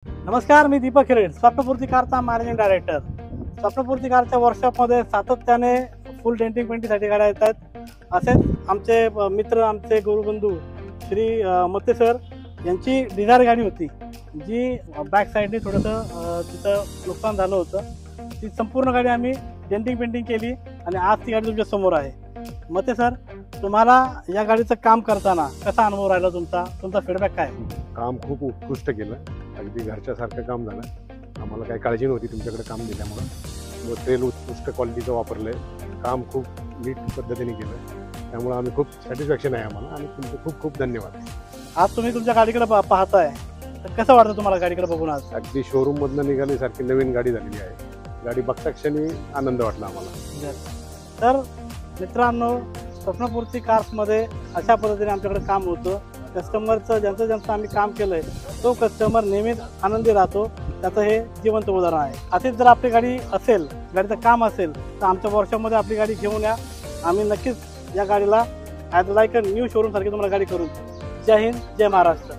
नमस्कार, मी दीपक खिरेड, स्वप्नपूर्ती कारचा managing director. स्वप्नपूर्ती कारच्या वर्कशॉपमध्ये सातत्याने फुल डेंटिंग पेंटिंगसाठी गाड्या येतात. असेच आमचे मित्र, आमचे गुरुबंधू श्री मते सर यांची डिझायर गाडी होती, जी बॅक साईडने थोडंसं तिथं नुकसान झालं होतं. ती संपूर्ण गाडी आम्ही डेंटिंग पेंटिंग केली आणि आज ती गाडी तुमच्या समोर आहे. मते सर, तुम्हाला या गाडीचं काम करताना कसा अनुभव राहिला तुमचा फीडबॅक काय? काम खूप उत्कृष्ट केलं, अगदी घरच्यासारखं काम झालं. आम्हाला काही काळजी नव्हती तुमच्याकडे काम दिल्यामुळं. मटेरियल उत्कृष्ट क्वालिटीचं वापरलं आहे, काम खूप नीट पद्धतीने केलं, त्यामुळे आम्ही खूप सॅटिस्फॅक्शन आहे आम्हाला आणि तुमचे खूप खूप धन्यवाद. आज तुम्ही तुमच्या गाडीकडे पाहताय, तर कसं वाटतं तुम्हाला गाडीकडे बघून? आज अगदी शोरूममधनं निघाल्यासारखी नवीन गाडी झालेली आहे. गाडी बघता क्षणी आनंद वाटला आम्हाला. तर मित्रांनो, स्वप्नपूर्ती कार्समध्ये अशा पद्धतीने आमच्याकडे काम होतं. कस्टमरचं ज्यांचं आम्ही काम केलंय, तो कस्टमर नेहमीच आनंदी राहतो. त्याचं हे जिवंत उदाहरण आहे. असेच जर आपली गाडी असेल, गाडीचं काम असेल, तर आमच्या वर्कशॉपमध्ये आपली गाडी घेऊन या. आम्ही नक्कीच या गाडीला as like a new showroom सारखी तुम्हाला गाडी करून. जय हिंद, जय महाराष्ट्र.